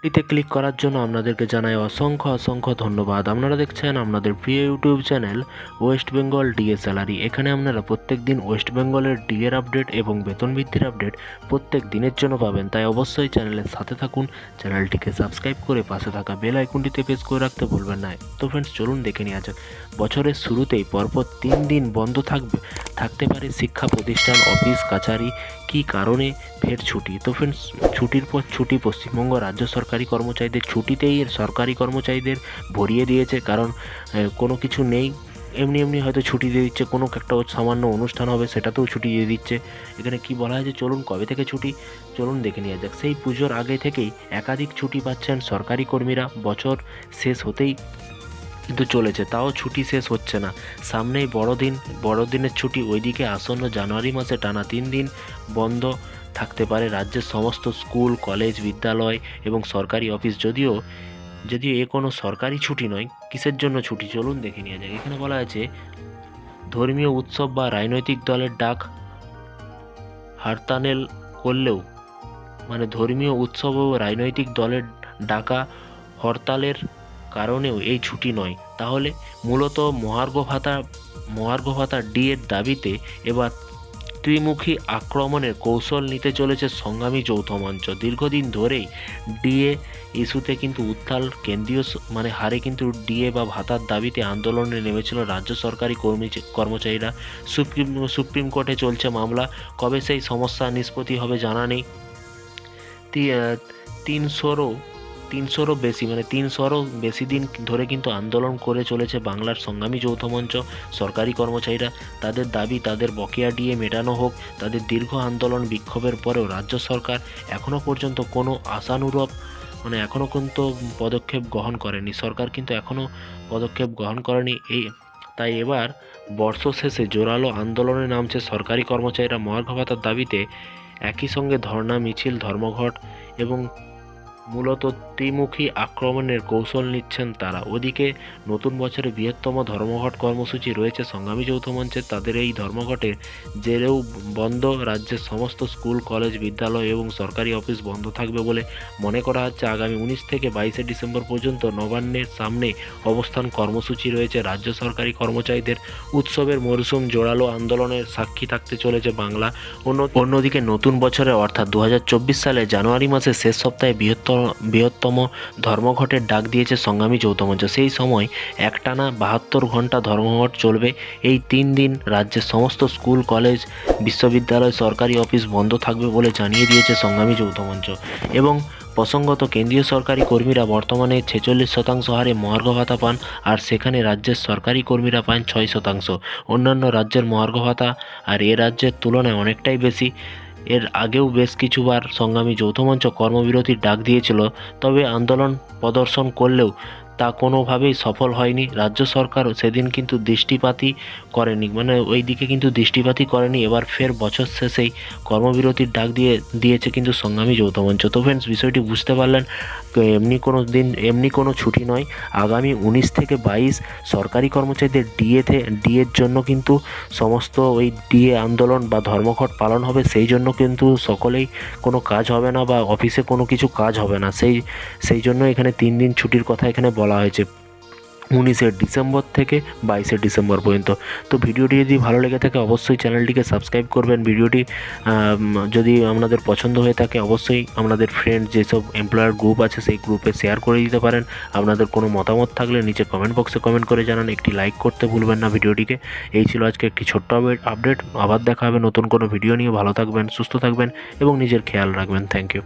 এতে ক্লিক করার জন্য আপনাদেরকে জানাই অসংখ্য ধন্যবাদ। আপনারা দেখছেন আপনাদের প্রিয় YouTube channel West Bengal DA salary. এখানে আপনারা প্রত্যেক দিন ওয়েস্ট বেঙ্গলের ডিএর আপডেট এবং বেতন বৃদ্ধির আপডেট প্রত্যেক দিনের জন্য পাবেন। তাই অবশ্যই চ্যানেলের সাথে থাকুন, চ্যানেলটিকে সাবস্ক্রাইব করে পাশে থাকা বেল আইকনটিতে প্রেস করে রাখতে ভুলবেন না। তো ফ্রেন্ডস, চলুন দেখে নেওয়া যাক। বছরের শুরুতেই পরপর 3 দিন বন্ধ থাকতে পারে শিক্ষা প্রতিষ্ঠান, অফিস কাছারি। কী কারণে ফের ছুটি? তো ফ্রেন্ডস, ছুটির পর ছুটি। পশ্চিমবঙ্গ রাজ্য সরকারি কর্মচারীদের ছুটিতেই সরকারি কর্মচারীদের ভরিয়ে দিয়েছে। কারণ কোনো কিছু নেই, এমনি হয়তো ছুটি দিয়ে দিচ্ছে। কোনো একটা সামান্য অনুষ্ঠান হবে, সেটাতেও ছুটি দিয়ে দিচ্ছে। এখানে কি বলা হয়েছে, চলুন কবে থেকে ছুটি চলুন দেখে নেওয়া যাক। সেই পুজোর আগে থেকেই একাধিক ছুটি পাচ্ছেন সরকারি কর্মীরা। বছর শেষ হতেই কিন্তু চলেছে, তাও ছুটি শেষ হচ্ছে না। সামনেই বড়দিনের ছুটি, ওইদিকে আসন্ন জানুয়ারি মাসে টানা 3 দিন বন্ধ থাকতে পারে রাজ্যের সমস্ত স্কুল, কলেজ, বিদ্যালয় এবং সরকারি অফিস। যদিও এ কোনো সরকারি ছুটি নয়। কিসের জন্য ছুটি চলুন দেখে নেওয়া যাক। এখানে বলা আছে ধর্মীয় উৎসব বা রাজনৈতিক দলের ডাক হরতাল করলেও, মানে ধর্মীয় উৎসব ও রাজনৈতিক দলের ডাকা হরতালের কারণেও এই ছুটি নয়। তাহলে মূলত মহার্ঘ ভাতা ডিএর দাবিতে এবার ত্রিমুখী আক্রমণের কৌশল নিতে চলেছে সংগ্রামী যৌথ মঞ্চ। দীর্ঘদিন ধরেই ডিএ ইস্যুতে কিন্তু উত্তাল কেন্দ্রীয় হারে কিন্তু ডিএ বা ভাতার দাবিতে আন্দোলনে নেমেছিল রাজ্য সরকারি কর্মচারীরা। সুপ্রিম কোর্টে চলছে মামলা। কবে সেই সমস্যা নিষ্পত্তি হবে জানা নেই। 300রও বেশি দিন ধরে কিন্তু আন্দোলন করে চলেছে বাংলার সংগ্রামী যৌথ মঞ্চ। সরকারি কর্মচারীরা তাদের দাবি, তাদের বকেয়া ডিএ মেটানো হোক। তাদের দীর্ঘ আন্দোলন বিক্ষোভের পরেও রাজ্য সরকার এখনও পর্যন্ত কোনো আশানুরূপ এখনও কিন্তু পদক্ষেপ গ্রহণ করেনি। সরকার কিন্তু এখনও পদক্ষেপ গ্রহণ করেনি। তাই এবার বর্ষ শেষে জোরালো আন্দোলনে নামছে সরকারি কর্মচারীরা মহার্ঘ ভাতার দাবিতে। একই সঙ্গে ধর্ণা, মিছিল, ধর্মঘট এবং মূলত ত্রিমুখী আক্রমণের কৌশল নিচ্ছেন তারা। ওদিকে নতুন বছরে বৃহত্তম ধর্মঘট কর্মসূচি রয়েছে সংগ্রামী যৌথ মঞ্চের। তাদের এই ধর্মঘটের জেরেও বন্ধ রাজ্যের সমস্ত স্কুল, কলেজ, বিদ্যালয় এবং সরকারি অফিস বন্ধ থাকবে বলে মনে করা হচ্ছে। আগামী 19 থেকে 22 ডিসেম্বর পর্যন্ত নবান্নের সামনে অবস্থান কর্মসূচি রয়েছে রাজ্য সরকারি কর্মচারীদের। উৎসবের মরশুম, জোরালো আন্দোলনের সাক্ষী থাকতে চলেছে বাংলা। অন্যদিকে নতুন বছরে অর্থাৎ 2024 সালে জানুয়ারি মাসের শেষ সপ্তাহে বৃহত্তম ধর্মঘটের ডাক দিয়েছে সংগ্রামী যৌথ মঞ্চ। সেই সময় একটানা 72 ঘন্টা ধর্মঘট চলবে। এই 3 দিন রাজ্যের সমস্ত স্কুল, কলেজ, বিশ্ববিদ্যালয়, সরকারি অফিস বন্ধ থাকবে বলে জানিয়ে দিয়েছে সংগ্রামী যৌথ মঞ্চ। এবং প্রসঙ্গত, কেন্দ্রীয় সরকারি কর্মীরা বর্তমানে 46% হারে মহার্ঘ ভাতা পান, আর সেখানে রাজ্যের সরকারি কর্মীরা পান 6%। অন্যান্য রাজ্যের মহার্ঘ ভাতা আর এ রাজ্যের তুলনায় অনেকটাই বেশি। এর আগেও বেশ কিছুবার সংগ্রামী যৌথ মঞ্চ কর্মবিরতির ডাক দিয়েছিল, তবে আন্দোলন প্রদর্শন করলেও তা কোনোভাবেই সফল হয়নি। রাজ্য সরকার সেদিন কিন্তু দৃষ্টিপাতই করেনি, ওই দিকে কিন্তু দৃষ্টিপাতই করেনি। এবার ফের বছর শেষেই কর্মবিরতির ডাক দিয়েছে কিন্তু সংগ্রামী যৌথ মঞ্চ। তো ফ্রেন্ডস, বিষয়টি বুঝতে পারলেন। এমনি কোনো ছুটি নয়। আগামী 19 থেকে 22 সরকারি কর্মচারীদের ডিএর জন্য কিন্তু সমস্ত ওই ডিএ আন্দোলন বা ধর্মঘট পালন হবে। সেই জন্য কিন্তু সকলেই কোনো কাজ হবে না বা অফিসে কোনো কিছু কাজ হবে না। সেই জন্য এখানে 3 দিন ছুটির কথা এখানে বলা হয়েছে 19 ডিসেম্বর থেকে 22 ডিসেম্বর পর্যন্ত। তো ভিডিওটি যদি ভালো লেগে থাকে অবশ্যই চ্যানেলটিকে সাবস্ক্রাইব করবেন। ভিডিওটি যদি আপনাদের পছন্দ হয়ে থাকে অবশ্যই আপনাদের ফ্রেন্ড যেসব এমপ্লয়ার গ্রুপ আছে সেই গ্রুপে শেয়ার করে দিতে পারেন। আপনাদের কোনো মতামত থাকলে নিচে কমেন্ট বক্সে কমেন্ট করে জানান। একটি লাইক করতে ভুলবেন না ভিডিওটিকে। এই ছিল আজকে একটি ছোট্ট আপডেট। আবার দেখা হবে নতুন কোনো ভিডিও নিয়ে। ভালো থাকবেন, সুস্থ থাকবেন এবং নিজের খেয়াল রাখবেন। Thank you.